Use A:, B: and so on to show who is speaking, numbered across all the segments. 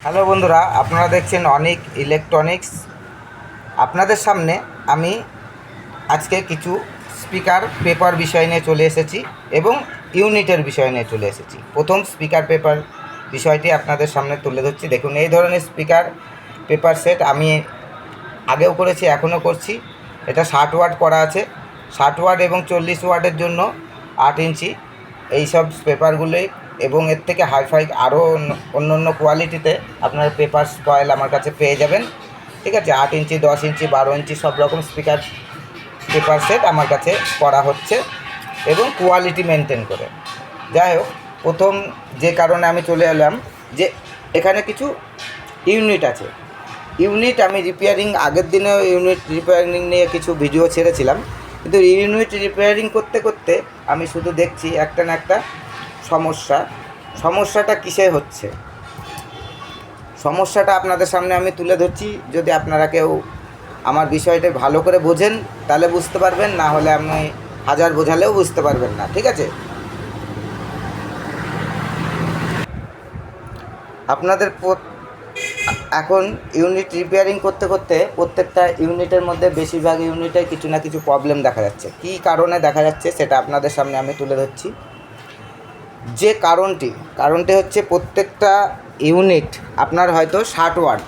A: Hello বন্ধুরা, আপনারা দেখছেন অনিক ইলেকট্রনিক্স। আপনাদের সামনে আমি আজকে কিছু স্পিকার পেপার বিষয় নিয়ে চলে এসেছি এবং ইউনিটের বিষয় নিয়ে চলে এসেছি। প্রথম স্পিকার পেপার বিষয়টি আপনাদের সামনে তুলে ধরছি। দেখুন, এই ধরনের স্পিকার পেপার সেট আমি আগেও করেছি, এখনও করছি। এটা 60 ওয়াট করা আছে। 60 ওয়াট এবং 40 ওয়াটের জন্য 8 ইঞ্চি এইসব পেপারগুলি, এবং এর থেকে হাইফাই আরও অন্য কোয়ালিটিতে আপনার পেপার স্পয়েল আমার কাছে পেয়ে যাবেন। ঠিক আছে, 8 ইঞ্চি, 10 ইঞ্চি, 12 ইঞ্চি সব রকম স্পিকার পেপার সেট আমার কাছে করা হচ্ছে এবং কোয়ালিটি মেনটেন করে। যাই হোক, প্রথম যে কারণে আমি চলে এলাম যে এখানে কিছু ইউনিট আছে। ইউনিট আমি রিপেয়ারিং, আগের দিনেও ইউনিট রিপেয়ারিং নিয়ে কিছু ভিডিও ছেড়েছিলাম, কিন্তু ইউনিট রিপেয়ারিং করতে করতে আমি শুধু দেখছি একটা না একটা সমস্যাটা কিসে হচ্ছে। সমস্যাটা আপনাদের সামনে আমি তুলে ধরছি। যদি আপনারা কেউ আমার বিষয়টা ভালো করে বোঝেন তাহলে বুঝতে পারবেন, না হলে আমি হাজার বোঝালেও বুঝতে পারবেন না। ঠিক আছে, আপনাদের এখন ইউনিট রিপেয়ারিং করতে করতে প্রত্যেকটা ইউনিটের মধ্যে বেশিরভাগ ইউনিটে কিছু না কিছু প্রবলেম দেখা যাচ্ছে। কী কারণে দেখা যাচ্ছে সেটা আপনাদের সামনে আমি তুলে ধরছি। যে কারণটি হচ্ছে, প্রত্যেকটা ইউনিট আপনার হয়তো 60 ওয়াট,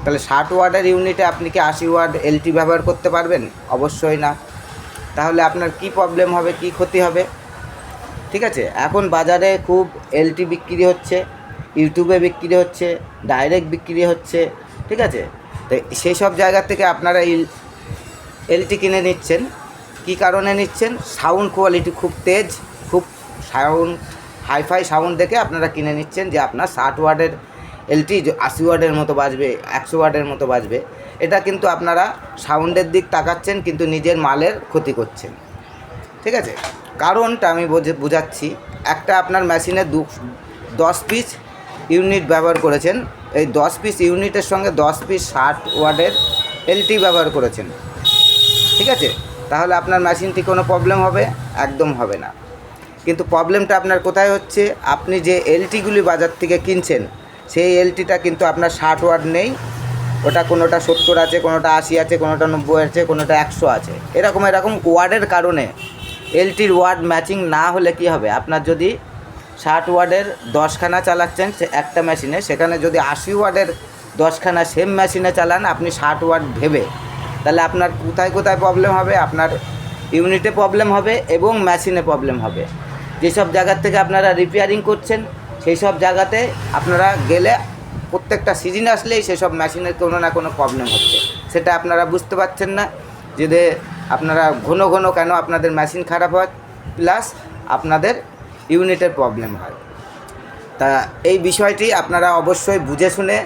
A: তাহলে 60 ওয়াটের ইউনিটে আপনি কি 80 ওয়াট এলটি ব্যবহার করতে পারবেন? অবশ্যই না। তাহলে আপনার কি প্রবলেম হবে, কি ক্ষতি হবে? ঠিক আছে, এখন বাজারে খুব এলটি বিক্রি হচ্ছে, ইউটিউবে বিক্রি হচ্ছে, ডাইরেক্ট বিক্রি হচ্ছে। ঠিক আছে, তো সেই সব জায়গা থেকে আপনারা এলটি কিনে নিচ্ছেন। কি কারণে নিচ্ছেন? সাউন্ড কোয়ালিটি খুব তেজ, খুব হাইফাই সাউন্ড দেখে আপনারা কিনে নিচ্ছেন যে আপনার 60 ওয়াটের এলটি 80 ওয়াটের মতো বাজবে, 100 ওয়াটের মতো বাজবে। এটা কিন্তু আপনারা সাউন্ডের দিক তাকাচ্ছেন, কিন্তু নিজের মালের ক্ষতি করছেন। ঠিক আছে, কারণটা আমি বোঝাচ্ছি। একটা আপনার মেশিনে 10 পিস ইউনিট ব্যবহার করেছেন, এই 10 পিস ইউনিটের সঙ্গে 10 পিস 60 ওয়াটের এলটি ব্যবহার করেছেন। ঠিক আছে, তাহলে আপনার মেশিনটি কোনো প্রবলেম হবে? একদম হবে না। কিন্তু প্রবলেমটা আপনার কোথায় হচ্ছে? আপনি যে এলটিগুলি বাজার থেকে কিনছেন, সেই এলটিটা কিন্তু আপনার 60 ওয়াট নেই। ওটা কোনোটা 70 আছে, কোনোটা 80 আছে, কোনোটা 90 আছে, কোনোটা 100 আছে। এরকম ওয়ার্ডের কারণে এলটির ওয়ার্ড ম্যাচিং না হলে কি হবে? আপনার যদি 60 ওয়ার্ডের 10খানা চালাচ্ছেন সে একটা মেশিনে, সেখানে যদি 80 ওয়ার্ডের 10খানা সেম মেশিনে চালান আপনি 60 ওয়াট ভেবে, তাহলে আপনার কোথায় প্রবলেম হবে? আপনার ইউনিটে প্রবলেম হবে এবং মেশিনে প্রবলেম হবে। যেসব জায়গার থেকে আপনারা রিপেয়ারিং করছেন সেই সব জায়গাতে আপনারা গেলে প্রত্যেকটা সিজন আসলেই সেসব মেশিনের কোনো না কোনো প্রবলেম হচ্ছে। সেটা আপনারা বুঝতে পারছেন না, যে আপনারা ঘন কেন আপনাদের মেশিন খারাপ হয়, প্লাস আপনাদের ইউনিটের প্রবলেম হয়। তা এই বিষয়টি আপনারা অবশ্যই বুঝে শুনে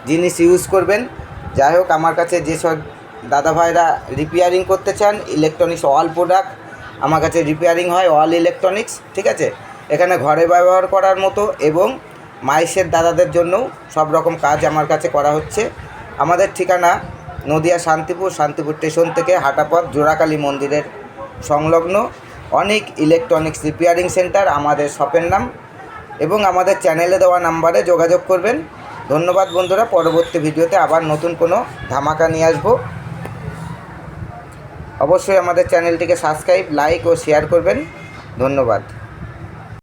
A: জিনিস ইউজ করবেন। যাই হোক, আমার কাছে যেসব দাদা ভাইরা রিপেয়ারিং করতে চান, ইলেকট্রনিক্স অল প্রোডাক্ট আমার কাছে রিপেয়ারিং হয়, অল ইলেকট্রনিক্স। ঠিক আছে, এখানে ঘরে ব্যবহার করার মতো এবং মাইসের দাদাদের জন্যও সব রকম কাজ আমার কাছে করা হচ্ছে। আমাদের ঠিকানা নদিয়া শান্তিপুর স্টেশন থেকে হাঁটাপথ জোড়াকালী মন্দিরের সংলগ্ন অনিক ইলেকট্রনিক্স রিপেয়ারিং সেন্টার আমাদের শপের নাম, এবং আমাদের চ্যানেলে দেওয়া নাম্বারে যোগাযোগ করবেন। ধন্যবাদ বন্ধুরা, পরবর্তী ভিডিওতে আবার নতুন কোনো ধামাকা নিয়ে আসবো। অবশ্যই আমাদের চ্যানেলটিকে সাবস্ক্রাইব, লাইক ও শেয়ার করবেন। ধন্যবাদ।